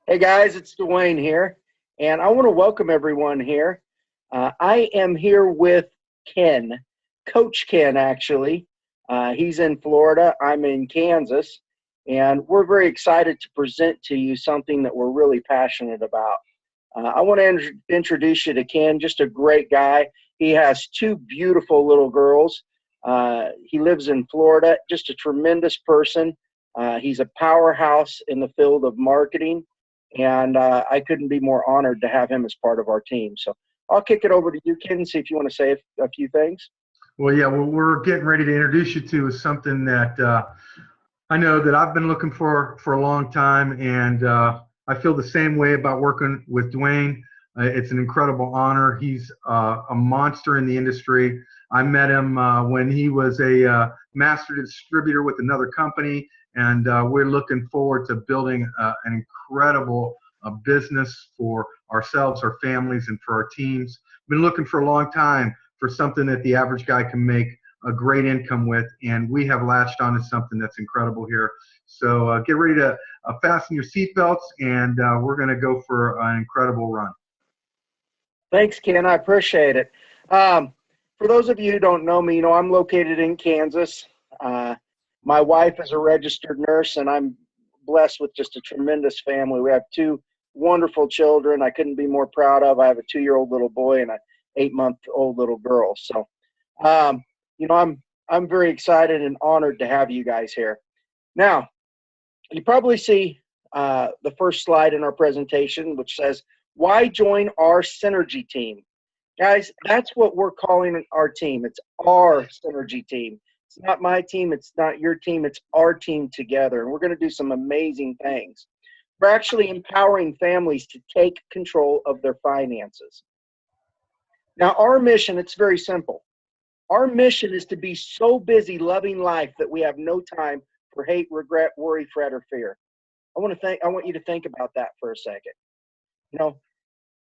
Hey guys, it's Dwayne here, and I want to welcome everyone here. I am here with Ken, Coach Ken, actually. He's in Florida, I'm in Kansas, and we're very excited to present to you something that we're really passionate about. I want to introduce you to Ken, just a great guy. He has two beautiful little girls. He lives in Florida, just a tremendous person. He's a powerhouse in the field of marketing, and I couldn't be more honored to have him as part of our team. So I'll kick it over to you, Ken, and see if you want to say a few things. Well, yeah, what we're getting ready to introduce you to is something that I know that I've been looking for a long time, and I feel the same way about working with Dwayne. It's an incredible honor. He's a monster in the industry. I met him when he was a master distributor with another company, and we're looking forward to building an incredible business for ourselves, our families, and for our teams. Been looking for a long time for something that the average guy can make a great income with, and we have latched on to something that's incredible here. So get ready to fasten your seatbelts, and we're going to go for an incredible run. Thanks, Ken. I appreciate it. For those of you who don't know me, I'm located in Kansas. My wife is a registered nurse, and I'm blessed with just a tremendous family. We have two wonderful children I couldn't be more proud of. I have a 2-year-old little boy and an 8-month-old little girl. So, I'm very excited and honored to have you guys here. Now, you probably see the first slide in our presentation, which says, why join our synergy team? Guys, that's what we're calling our team. It's our synergy team. It's not my team. It's not your team. It's our team together. And we're going to do some amazing things. We're actually empowering families to take control of their finances. Now, our mission, it's very simple. Our mission is to be so busy loving life that we have no time for hate, regret, worry, fret, or fear. I want you to think about that for a second.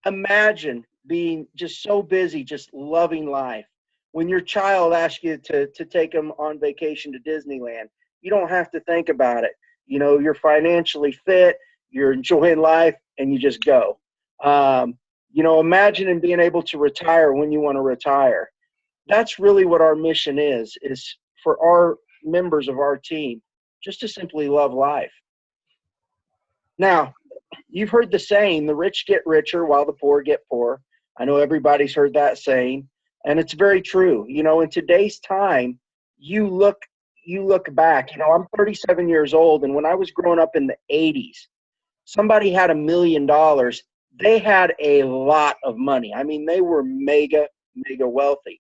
Imagine being just so busy, just loving life. When your child asks you to take them on vacation to Disneyland, you don't have to think about it. You're financially fit, you're enjoying life, and you just go. Imagine being able to retire when you want to retire. That's really what our mission is for our members of our team, just to simply love life. Now, you've heard the saying, the rich get richer while the poor get poor. I know everybody's heard that saying, and it's very true. In today's time, you look back, I'm 37 years old, and when I was growing up in the 80s, somebody had $1 million. They had a lot of money. I mean, they were mega, mega wealthy.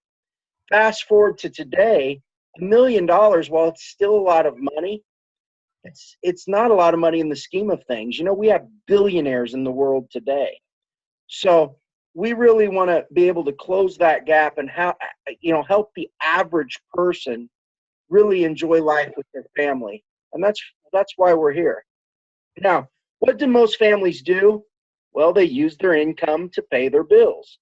Fast forward to today, $1 million, while it's still a lot of money, it's not a lot of money in the scheme of things. We have billionaires in the world today. So we really want to be able to close that gap and help the average person really enjoy life with their family. And that's why we're here. Now, what do most families do? Well, they use their income to pay their bills.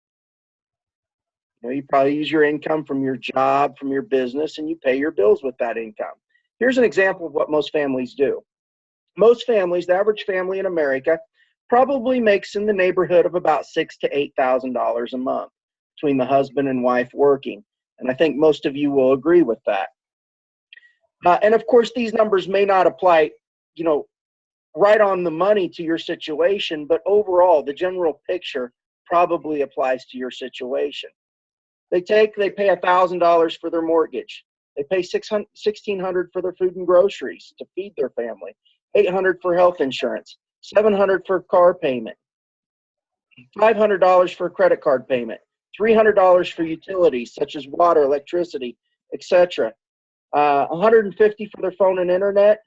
You probably use your income from your job, from your business, and you pay your bills with that income. Here's an example of what most families do. Most families, the average family in America, probably makes in the neighborhood of about $6,000 to $8,000 a month between the husband and wife working. And I think most of you will agree with that. And of course, these numbers may not apply, right on the money to your situation, but overall, the general picture probably applies to your situation. They pay $1,000 for their mortgage. They pay $1,600 for their food and groceries to feed their family, $800 for health insurance, $700 for car payment, $500 for credit card payment, $300 for utilities such as water, electricity, etc. $150 for their phone and internet,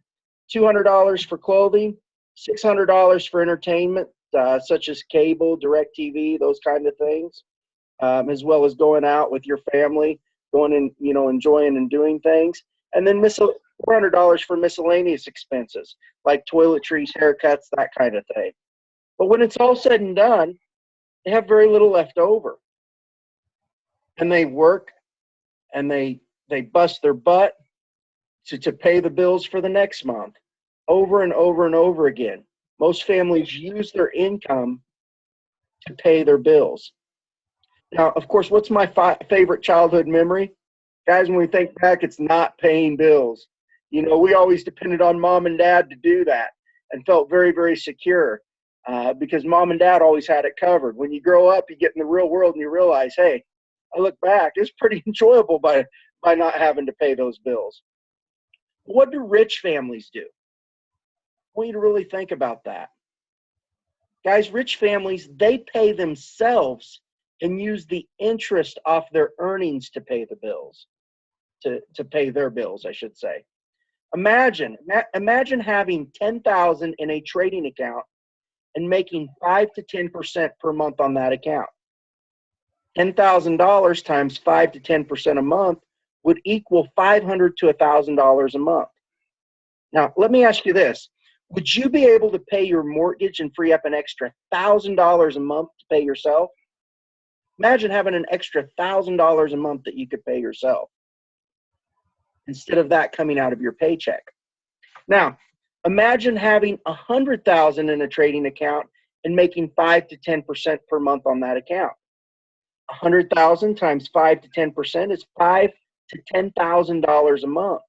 $200 for clothing, $600 for entertainment such as cable, DirecTV, those kind of things, as well as going out with your family, going and enjoying and doing things, and then $400 for miscellaneous expenses like toiletries, haircuts, that kind of thing. But when it's all said and done, they have very little left over, and they work and they bust their butt to pay the bills for the next month, over and over and over again. Most families use their income to pay their bills. Now, of course, what's my favorite childhood memory? Guys, when we think back, it's not paying bills. You know, we always depended on mom and dad to do that and felt very, very secure because mom and dad always had it covered. When you grow up, you get in the real world and you realize, hey, I look back, it's pretty enjoyable by not having to pay those bills. What do rich families do? I want you to really think about that. Guys, rich families, they pay themselves and use the interest off their earnings to pay the bills, to pay their bills, I should say. Imagine having $10,000 in a trading account and making 5 to 10% per month on that account. $10,000 times 5 to 10% a month would equal $500 to $1,000 a month. Now, let me ask you this. Would you be able to pay your mortgage and free up an extra $1,000 a month to pay yourself? Imagine having an extra $1,000 a month that you could pay yourself instead of that coming out of your paycheck. Now, imagine having $100,000 in a trading account and making 5 to 10% per month on that account. 100,000 times 5 to 10% is $5,000 to $10,000 a month.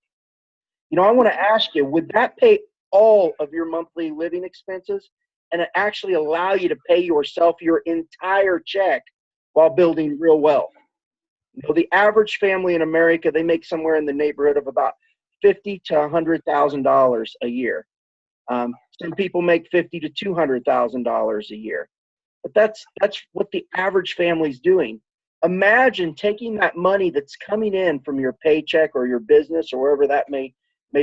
You know, I want to ask you, would that pay all of your monthly living expenses and actually allow you to pay yourself your entire check while building real wealth? You know, the average family in America, they make somewhere in the neighborhood of about $50,000 to $100,000 a year. Some people make $50,000 to $200,000 a year. But that's what the average family's doing. Imagine taking that money that's coming in from your paycheck or your business or wherever that may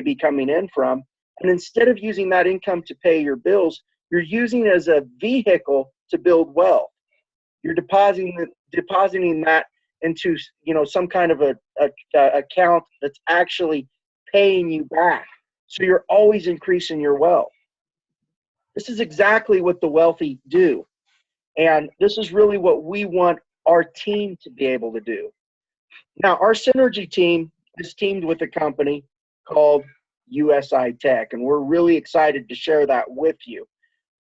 be coming in from, and instead of using that income to pay your bills, you're using it as a vehicle to build wealth. You're depositing that into, you know, some kind of a account that's actually paying you back. So you're always increasing your wealth. This is exactly what the wealthy do. And this is really what we want our team to be able to do. Now, our Synergy team is teamed with a company called USI Tech, and we're really excited to share that with you.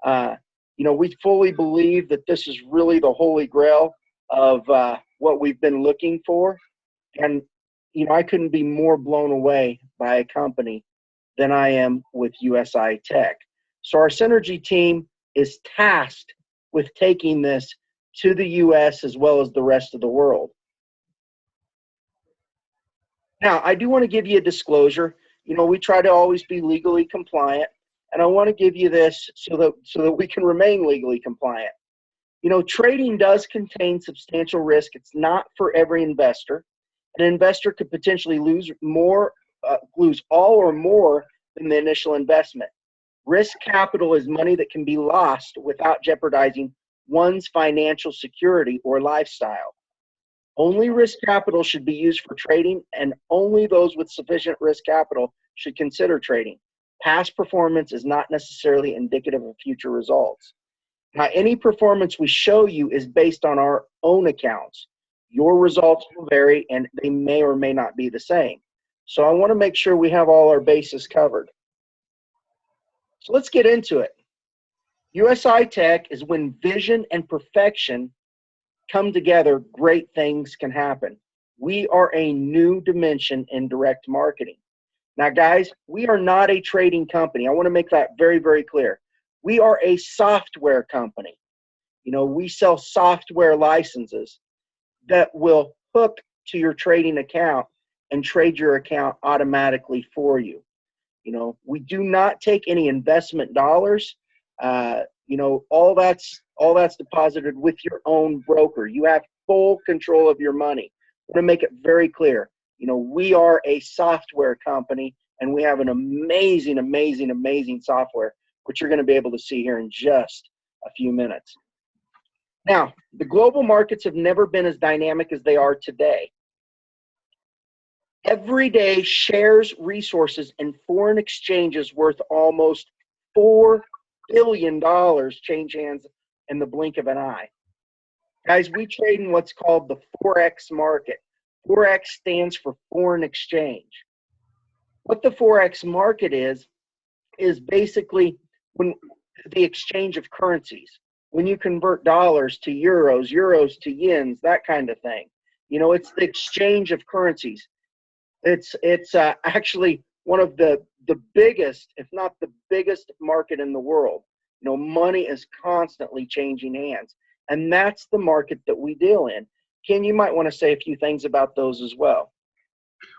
You know, we fully believe that this is really the Holy Grail of what we've been looking for. And, you know, I couldn't be more blown away by a company than I am with USI Tech. So our Synergy team is tasked with taking this to the U.S. as well as the rest of the world. Now, I do want to give you a disclosure. You know, we try to always be legally compliant, and I want to give you this so that we can remain legally compliant. You know, trading does contain substantial risk. It's not for every investor. An investor could potentially lose all or more than the initial investment. Risk capital is money that can be lost without jeopardizing one's financial security or lifestyle. Only risk capital should be used for trading, and only those with sufficient risk capital should consider trading. Past performance is not necessarily indicative of future results. Now, any performance we show you is based on our own accounts. Your results will vary, and they may or may not be the same. So I want to make sure we have all our bases covered. So let's get into it. USI Tech is when vision and perfection come together, great things can happen. We are a new dimension in direct marketing. Now, guys, we are not a trading company. I want to make that very, very clear. We are a software company. You know, we sell software licenses that will hook to your trading account and trade your account automatically for you. You know, we do not take any investment dollars. You know, all that's deposited with your own broker. You have full control of your money. I want to make it very clear. You know, we are a software company, and we have an amazing, amazing, amazing software, which you're going to be able to see here in just a few minutes. Now, the global markets have never been as dynamic as they are today. Every day, shares, resources, and foreign exchanges worth almost $4 billion change hands in the blink of an eye. Guys, we trade in what's called the Forex market. Forex stands for foreign exchange. What the Forex market is basically when the exchange of currencies. When you convert dollars to euros, euros to yens, that kind of thing. You know, it's the exchange of currencies. It's actually one of the biggest, if not the biggest market in the world. You know, money is constantly changing hands, and that's the market that we deal in. Ken, you might want to say a few things about those as well.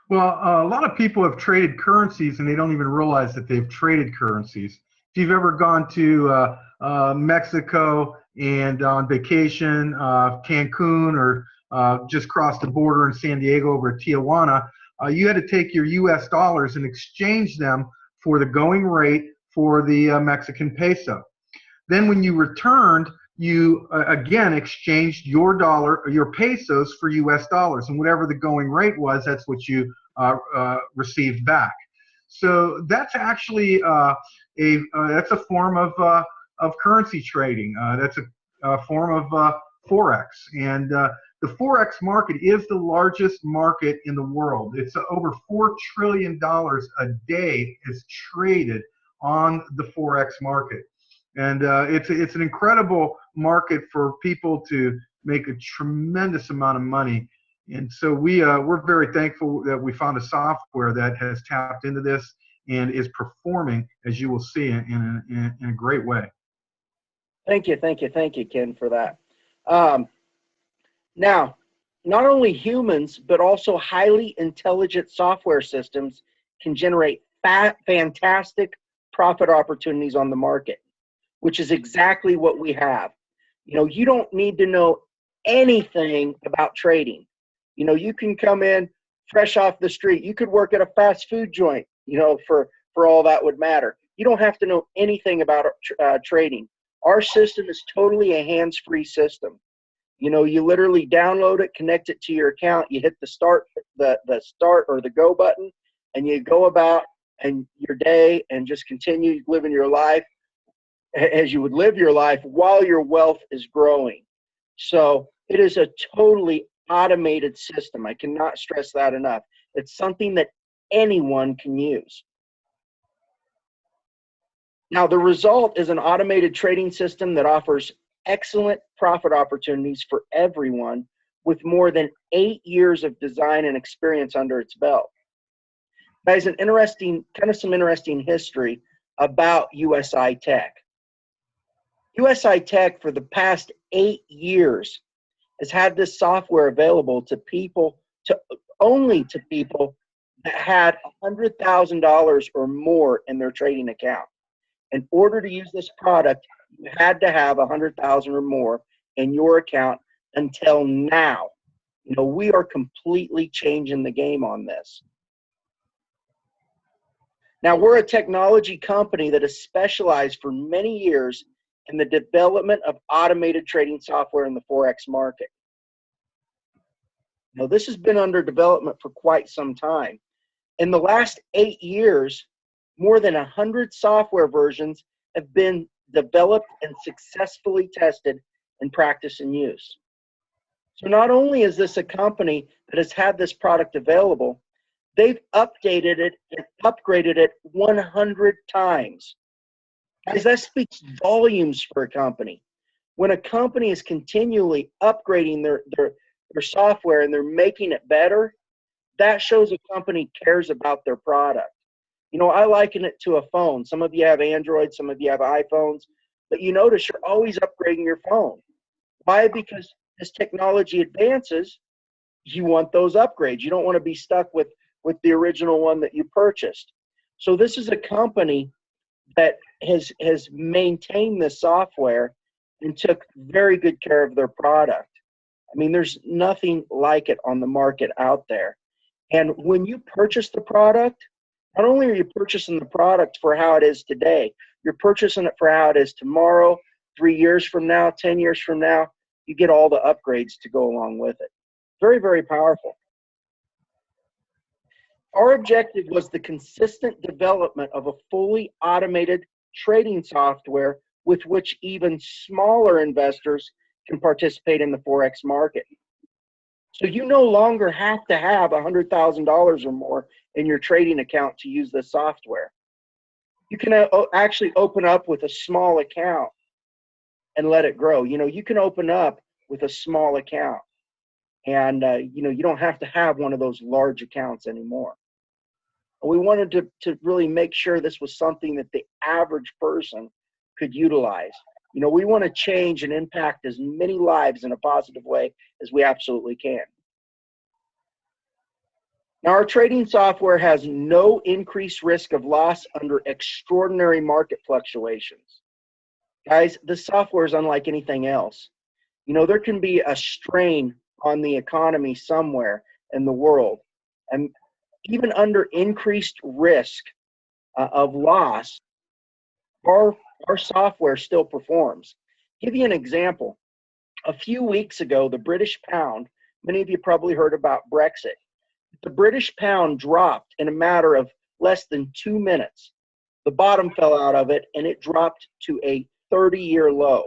Well, a lot of people have traded currencies and they don't even realize that they've traded currencies. If you've ever gone to Mexico and on vacation, Cancun, or just crossed the border in San Diego over at Tijuana, you had to take your US dollars and exchange them for the going rate for the Mexican peso. Then when you returned, you again exchanged your dollar or your pesos for US dollars, and whatever the going rate was, that's what you received back. So that's actually that's a form of currency trading. That's a form of forex, and the forex market is the largest market in the world. It's over $4 trillion a day is traded on the forex market. And it's an incredible market for people to make a tremendous amount of money. And so we're very thankful that we found a software that has tapped into this and is performing, as you will see, in a great way. Thank you, Ken, for that. Now, not only humans, but also highly intelligent software systems can generate fantastic profit opportunities on the market, which is exactly what we have. You know, you don't need to know anything about trading. You know, you can come in fresh off the street. You could work at a fast food joint, you know, for all that would matter. You don't have to know anything about trading. Our system is totally a hands-free system. You know, you literally download it, connect it to your account, you hit the start or the go button, and you go about and your day and just continue living your life as you would live your life while your wealth is growing. So it is a totally automated system. I cannot stress that enough. It's something that anyone can use. Now, the result is an automated trading system that offers excellent profit opportunities for everyone with more than 8 years of design and experience under its belt. Guys, some interesting history about USI Tech. USI Tech for the past 8 years has had this software available to people, only to people that had $100,000 or more in their trading account. In order to use this product, you had to have $100,000 or more in your account until now. You know, we are completely changing the game on this. Now, we're a technology company that has specialized for many years in the development of automated trading software in the Forex market. Now, this has been under development for quite some time. In the last 8 years, more than 100 software versions have been developed and successfully tested in practice and use. So not only is this a company that has had this product available, they've updated it and upgraded it 100 times. Guys, that speaks volumes for a company. When a company is continually upgrading their software and they're making it better, that shows a company cares about their product. You know, I liken it to a phone. Some of you have Android, some of you have iPhones, but you notice you're always upgrading your phone. Why? Because as technology advances, you want those upgrades. You don't want to be stuck with the original one that you purchased. So this is a company that has maintained this software and took very good care of their product. I mean, there's nothing like it on the market out there. And when you purchase the product, not only are you purchasing the product for how it is today, you're purchasing it for how it is tomorrow, 3 years from now, 10 years from now. You get all the upgrades to go along with it. Very, very powerful. Our objective was the consistent development of a fully automated trading software with which even smaller investors can participate in the Forex market. So you no longer have to have $100,000 or more in your trading account to use this software. You can actually open up with a small account and let it grow. You know, you can open up with a small account, and you know, you don't have to have one of those large accounts anymore. We wanted to really make sure this was something that the average person could utilize. You know, we want to change and impact as many lives in a positive way as we absolutely can. Now, our trading software has no increased risk of loss under extraordinary market fluctuations. Guys, this software is unlike anything else. You know, there can be a strain on the economy somewhere in the world, and even under increased risk of loss, our software still performs. Give you an example. A few weeks ago, the British pound, many of you probably heard about Brexit. The British pound dropped in a matter of less than 2 minutes. The bottom fell out of it, and it dropped to a 30-year low.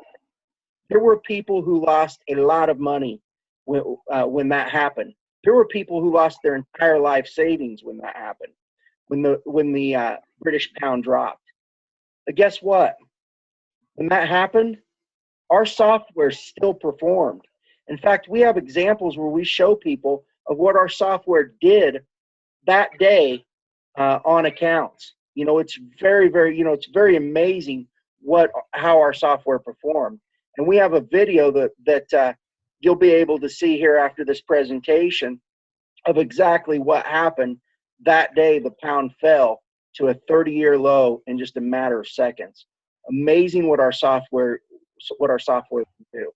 There were people who lost a lot of money when that happened. There were people who lost their entire life savings when that happened, when the British pound dropped. But guess what? When that happened, our software still performed. In fact, we have examples where we show people of what our software did that day on accounts. You know, it's very, very, you know, it's very amazing how our software performed. And we have a video that you'll be able to see here after this presentation of exactly what happened that day. The pound fell to a 30-year low in just a matter of seconds. Amazing what our software can do.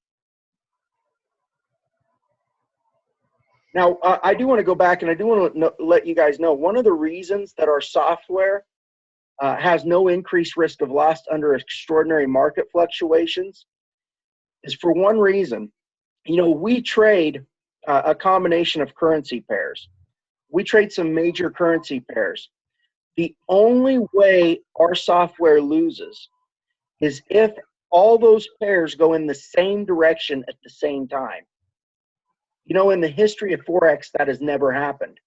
Now, I do want to go back, and I do want to let you guys know one of the reasons that our software has no increased risk of loss under extraordinary market fluctuations is for one reason. You know, we trade a combination of currency pairs. We trade some major currency pairs. The only way our software loses is if all those pairs go in the same direction at the same time. You know, in the history of Forex, that has never happened.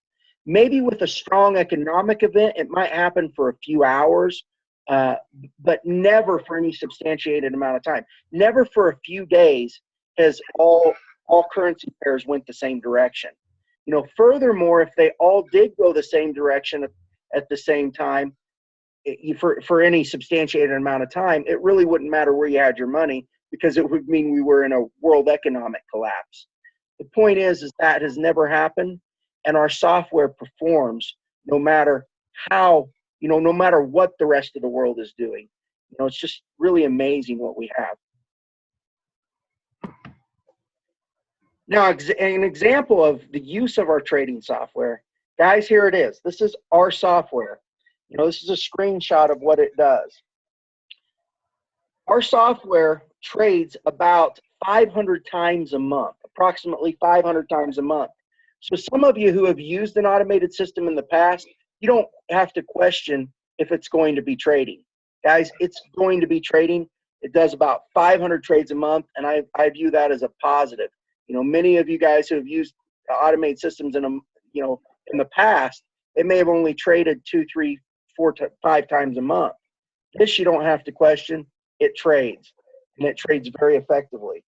Maybe with a strong economic event, it might happen for a few hours, but never for any substantiated amount of time. Never for a few days has all currency pairs went the same direction. You know, furthermore, if they all did go the same direction at the same time, for any substantiated amount of time, it really wouldn't matter where you had your money, because it would mean we were in a world economic collapse. The point is that has never happened, and our software performs no matter how, you know, no matter what the rest of the world is doing. You know, it's just really amazing what we have. Now, an example of the use of our trading software, guys, here it is. This is our software. You know, this is a screenshot of what it does. Our software trades about 500 times a month, approximately 500 times a month. So some of you who have used an automated system in the past, you don't have to question if it's going to be trading. Guys, it's going to be trading. It does about 500 trades a month, and I view that as a positive. You know, many of you guys who have used automated systems in the past, it may have only traded 2, 3, 4, 5 times a month. This you don't have to question. It trades, and it trades very effectively.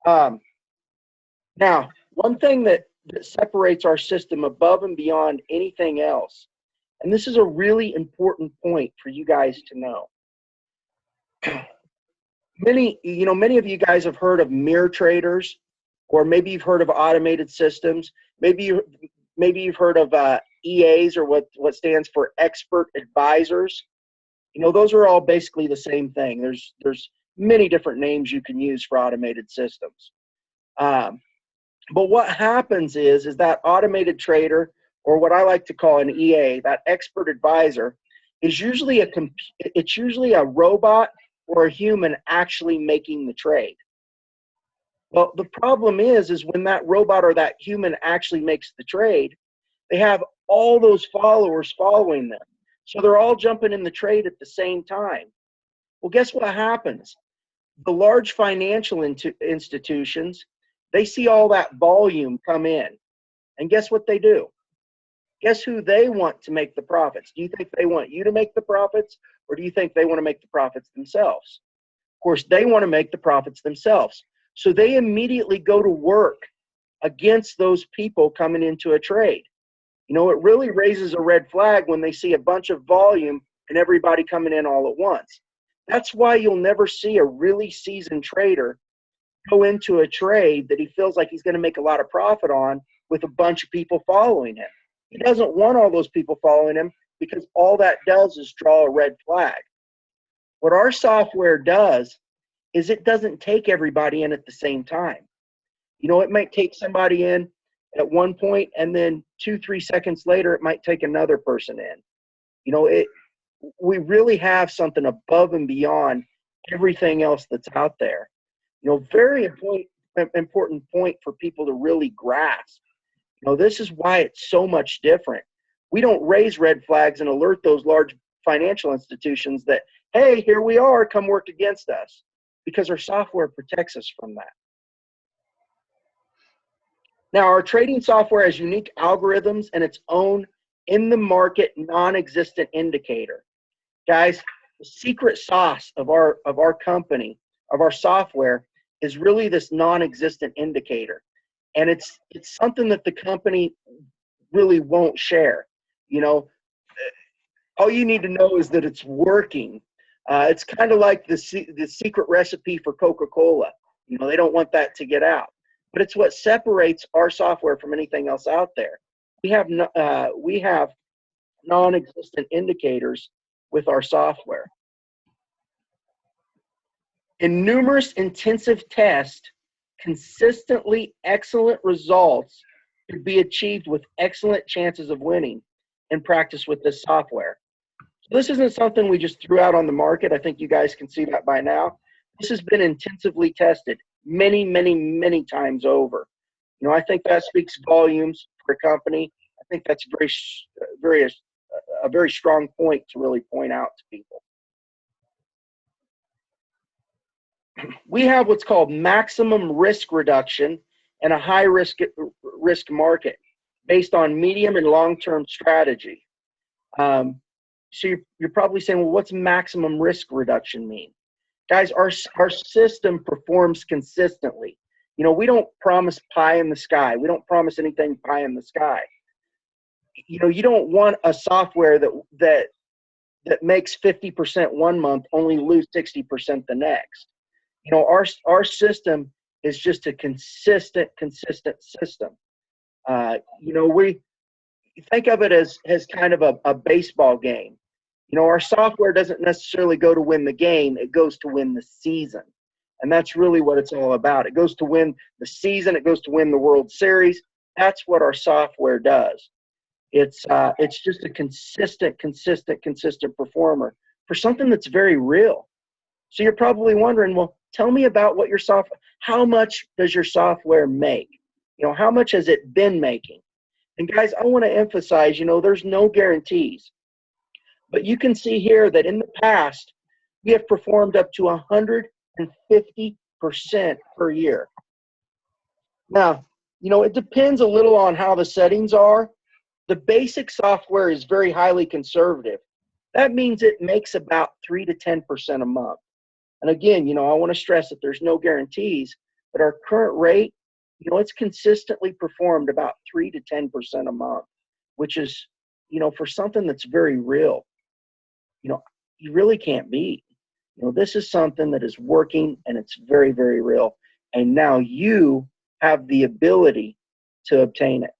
Now, one thing that separates our system above and beyond anything else, and this is a really important point for you guys to know. Many of you guys have heard of mirror traders, or maybe you've heard of automated systems. Maybe you've heard of EAs, or what stands for expert advisors. You know, those are all basically the same thing. There's many different names you can use for automated systems. But what happens is that automated trader, or what I like to call an EA, that expert advisor, is usually a robot or a human actually making the trade. Well, the problem is when that robot or that human actually makes the trade, they have all those followers following them. So they're all jumping in the trade at the same time. Well, guess what happens? The large financial institutions, they see all that volume come in. And guess what they do? Guess who they want to make the profits? Do you think they want you to make the profits, or do you think they want to make the profits themselves? Of course, they want to make the profits themselves. So they immediately go to work against those people coming into a trade. You know, it really raises a red flag when they see a bunch of volume and everybody coming in all at once. That's why you'll never see a really seasoned trader go into a trade that he feels like he's going to make a lot of profit on with a bunch of people following him. He doesn't want all those people following him because all that does is draw a red flag. What our software does is it doesn't take everybody in at the same time. You know, it might take somebody in at one point, and then 2-3 seconds later, it might take another person in. You know, we really have something above and beyond everything else that's out there. You know, very important point for people to really grasp. You know, this is why it's so much different. We don't raise red flags and alert those large financial institutions that, hey, here we are, come work against us, because our software protects us from that. Now, our trading software has unique algorithms and its own in-the-market non-existent indicator. Guys, the secret sauce of our company, of our software, is really this non-existent indicator. And it's something that the company really won't share. You know, all you need to know is that it's working. It's kind of like the secret recipe for Coca-Cola. You know, they don't want that to get out. But it's what separates our software from anything else out there. We have non-existent indicators with our software. In numerous intensive tests, consistently excellent results could be achieved with excellent chances of winning in practice with this software. So this isn't something we just threw out on the market. I think you guys can see that by now. This has been intensively tested many, many, many times over. You know, I think that speaks volumes for a company. I think that's a very strong point to really point out to people. We have what's called maximum risk reduction in a high risk market based on medium and long-term strategy. So you're probably saying, well, what's maximum risk reduction mean? Guys, our system performs consistently. You know, we don't promise pie in the sky. We don't promise anything pie in the sky. You know, you don't want a software that makes 50% one month only lose 60% the next. You know, our system is just a consistent system. You know, we think of it as kind of a baseball game. You know, our software doesn't necessarily go to win the game, it goes to win the season. And that's really what it's all about. It goes to win the season, it goes to win the World Series. That's what our software does. It's just a consistent performer for something that's very real. So you're probably wondering, well, tell me about what your software, how much does your software make? You know, how much has it been making? And guys, I want to emphasize, you know, there's no guarantees. But you can see here that in the past, we have performed up to 150% per year. Now, you know, it depends a little on how the settings are. The basic software is very highly conservative. That means it makes about 3 to 10% a month. And again, you know, I want to stress that there's no guarantees, but our current rate, you know, it's consistently performed about 3 to 10% a month, which is, you know, for something that's very real, you know, you really can't beat. You know, this is something that is working and it's very, very real. And now you have the ability to obtain it.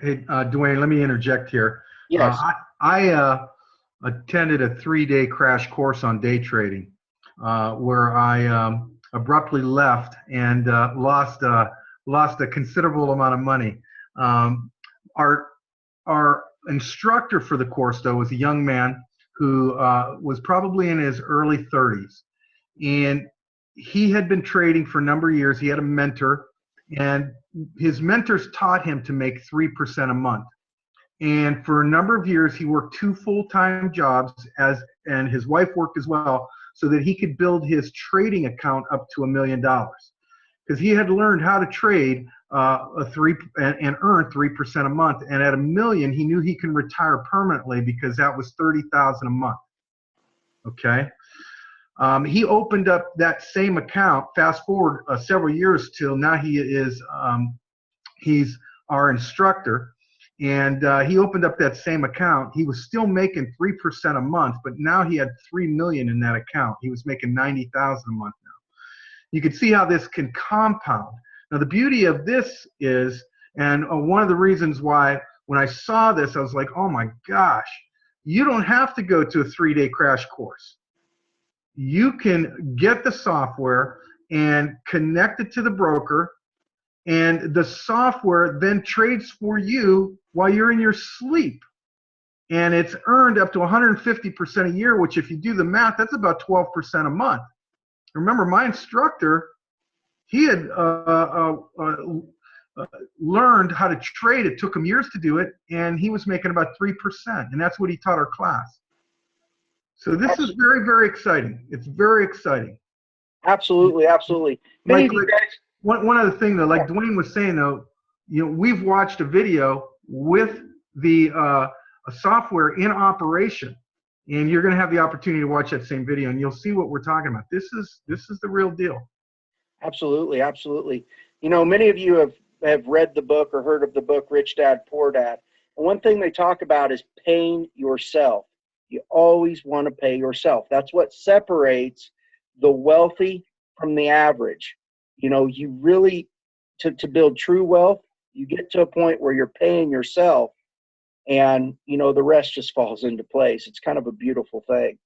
Hey, Dwayne, let me interject here. Yes. I attended a 3-day crash course on day trading where I abruptly left and lost a considerable amount of money. Our instructor for the course, though, was a young man who was probably in his early 30s. And he had been trading for a number of years. He had a mentor, and his mentors taught him to make 3% a month. And for a number of years, he worked 2 full-time jobs, and his wife worked as well, so that he could build his trading account up to $1 million. Because he had learned how to trade and earn 3% a month. And at $1 million, he knew he can retire permanently because that was $30,000 a month. Okay. He opened up that same account. Fast forward several years till now, he's our instructor, and he opened up that same account. He was still making 3% a month, but now he had 3 million in that account. He was making 90,000 a month now. You can see how this can compound. Now the beauty of this is, and one of the reasons why when I saw this, I was like, oh my gosh, you don't have to go to a 3-day crash course. You can get the software and connect it to the broker, and the software then trades for you while you're in your sleep. And it's earned up to 150% a year, which if you do the math, that's about 12% a month. Remember, my instructor, he had learned how to trade. It took him years to do it, and he was making about 3%, and that's what he taught our class. So this is very, very exciting. It's very exciting. Absolutely, absolutely. Many of you guys. One other thing though, like Dwayne was saying though, we've watched a video with the software in operation, and you're going to have the opportunity to watch that same video, and you'll see what we're talking about. This is the real deal. Absolutely, absolutely. Many of you have read the book or heard of the book Rich Dad, Poor Dad. And one thing they talk about is paying yourself. You always want to pay yourself. That's what separates the wealthy from the average. You really, to build true wealth, you get to a point where you're paying yourself, and the rest just falls into place. It's kind of a beautiful thing.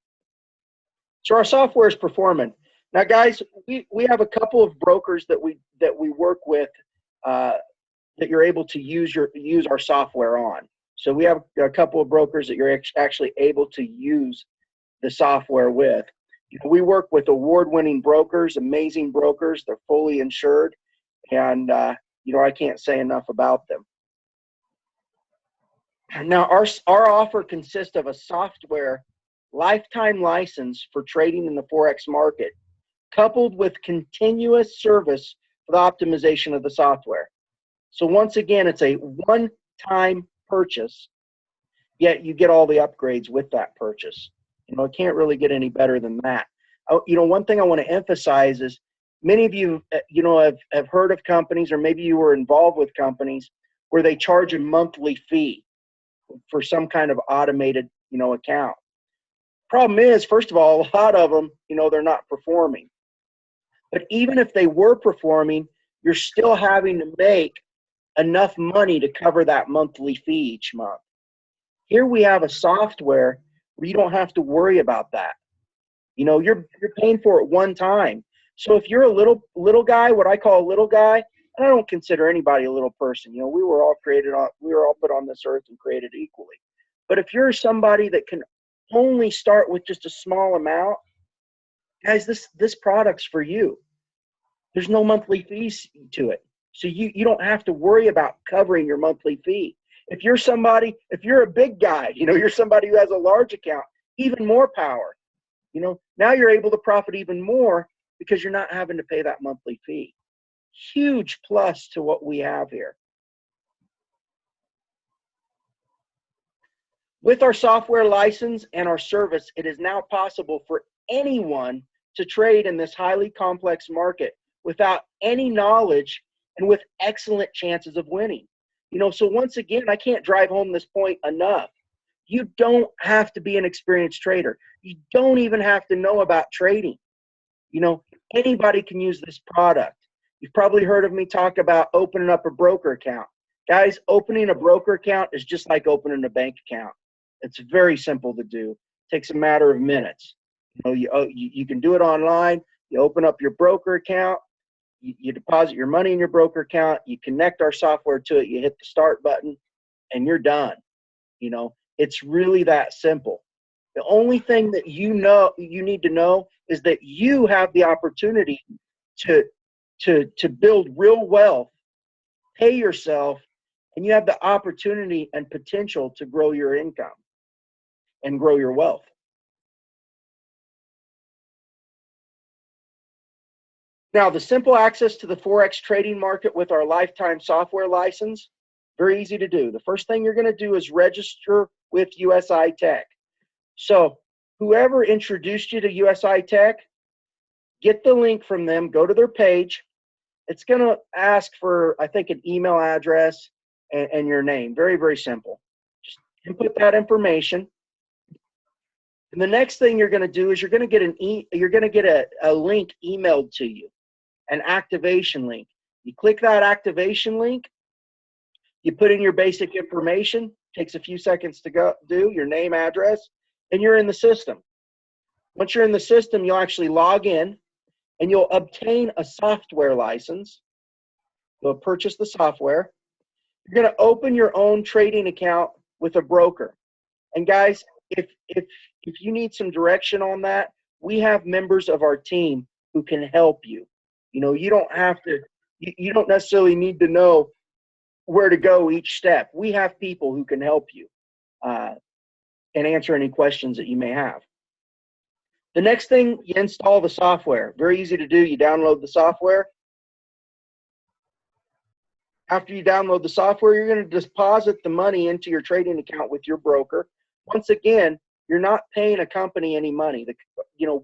So our software is performing. Now, guys, we have a couple of brokers that we work with that you're able to use our software on. So we have a couple of brokers that you're actually able to use the software with. We work with award-winning brokers, amazing brokers. They're fully insured, and I can't say enough about them. Now, our offer consists of a software lifetime license for trading in the Forex market, coupled with continuous service for the optimization of the software. So once again, it's a one-time purchase, yet you get all the upgrades with that purchase. It can't really get any better than that. One thing I want to emphasize is many of you, have heard of companies, or maybe you were involved with companies where they charge a monthly fee for some kind of automated, account. Problem is, first of all, a lot of them, they're not performing. But even if they were performing, you're still having to make enough money to cover that monthly fee each month. Here we have a software where you don't have to worry about that. You're paying for it one time. So if you're a little guy, what I call a little guy, and I don't consider anybody a little person. We were all put on this earth and created equally. But if you're somebody that can only start with just a small amount, guys, this product's for you. There's no monthly fees to it. So you don't have to worry about covering your monthly fee. If you're a big guy, you're somebody who has a large account, even more power. Now you're able to profit even more because you're not having to pay that monthly fee. Huge plus to what we have here. With our software license and our service, it is now possible for anyone to trade in this highly complex market without any knowledge and with excellent chances of winning. So once again, I can't drive home this point enough. You don't have to be an experienced trader. You don't even have to know about trading. Anybody can use this product. You've probably heard of me talk about opening up a broker account. Guys, opening a broker account is just like opening a bank account. It's very simple to do. It takes a matter of minutes. You can do it online. You open up your broker account. You deposit your money in your broker account. You connect our software to it. You hit the start button, and you're done. It's really that simple. The only thing that you need to know is that you have the opportunity to build real wealth, pay yourself, and you have the opportunity and potential to grow your income and grow your wealth. Now, the simple access to the Forex trading market with our lifetime software license, very easy to do. The first thing you're going to do is register with USI Tech. So whoever introduced you to USI Tech, get the link from them, go to their page. It's going to ask for, I think, an email address and your name. Very, very simple. Just input that information. And the next thing you're going to do is you're going to get a link emailed to you, an activation link. You click that activation link, you put in your basic information, takes a few seconds to do, your name, address, and you're in the system. Once you're in the system, you'll actually log in and you'll obtain a software license. You'll purchase the software. You're going to open your own trading account with a broker. And guys, if you need some direction on that, we have members of our team who can help you. You know, you don't have to, you don't necessarily need to know where to go each step. We have people who can help you and answer any questions that you may have. The next thing, you install the software. Very easy to do. You download the software. After you download the software, you're going to deposit the money into your trading account with your broker. Once again, you're not paying a company any money.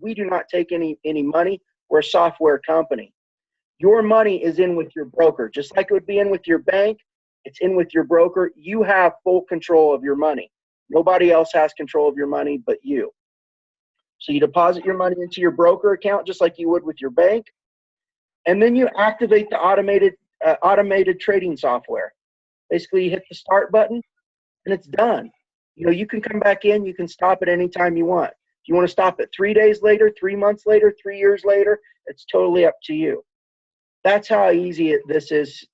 We do not take any money. We're a software company. Your money is in with your broker. Just like it would be in with your bank, it's in with your broker. You have full control of your money. Nobody else has control of your money but you. So you deposit your money into your broker account just like you would with your bank. And then you activate the automated trading software. Basically, you hit the start button and it's done. You know, you can come back in, you can stop at any time you want. If you want to stop it 3 days later, 3 months later, 3 years later, it's totally up to you. That's how easy this is,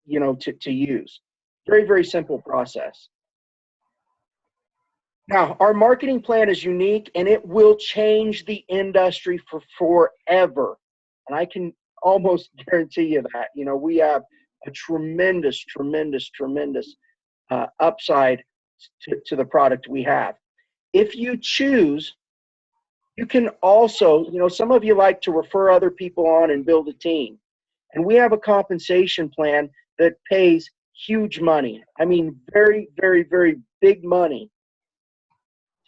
you know, to use. Very, very simple process. Now, our marketing plan is unique and it will change the industry for forever. And I can almost guarantee you that. You know, we have a tremendous upside to the product we have. If you choose, you can also, you know, some of you like to refer other people on and build a team. And we have a compensation plan that pays huge money. I mean, very, very, very big money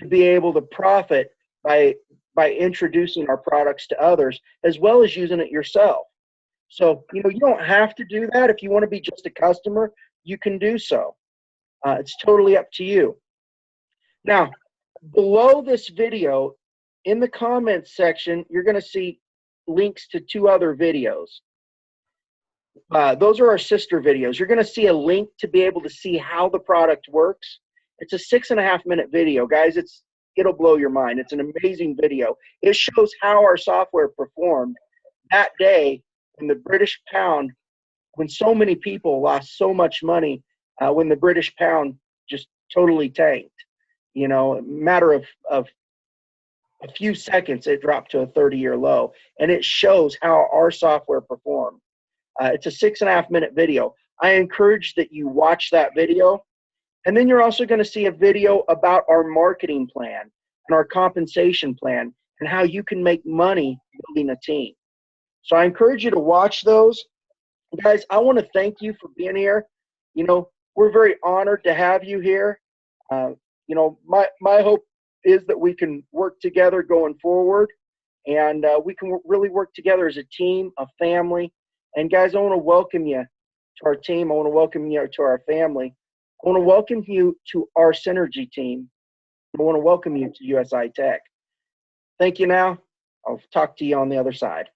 to be able to profit by introducing our products to others, as well as using it yourself. So, you know, you don't have to do that. If you want to be just a customer, you can do so. It's totally up to you. Now, below this video, in the comments section, you're going to see links to 2 other videos. Those are our sister videos. You're going to see a link to be able to see how the product works. It's a 6.5-minute video, guys. It'll blow your mind. It's an amazing video. It shows how our software performed that day when the British pound, when so many people lost so much money, when the British pound just totally tanked. You know, a matter of a few seconds, it dropped to a 30-year low. And it shows how our software performed. It's a 6.5-minute video. I encourage that you watch that video. And then you're also going to see a video about our marketing plan and our compensation plan and how you can make money building a team. So I encourage you to watch those. Guys, I want to thank you for being here. You know, we're very honored to have you here. You know, my hope is that we can work together going forward, and we can really work together as a team, a family. And guys, I want to welcome you to our team. I want to welcome you to our family. I want to welcome you to our Synergy team. I want to welcome you to USI Tech. Thank you now. I'll talk to you on the other side.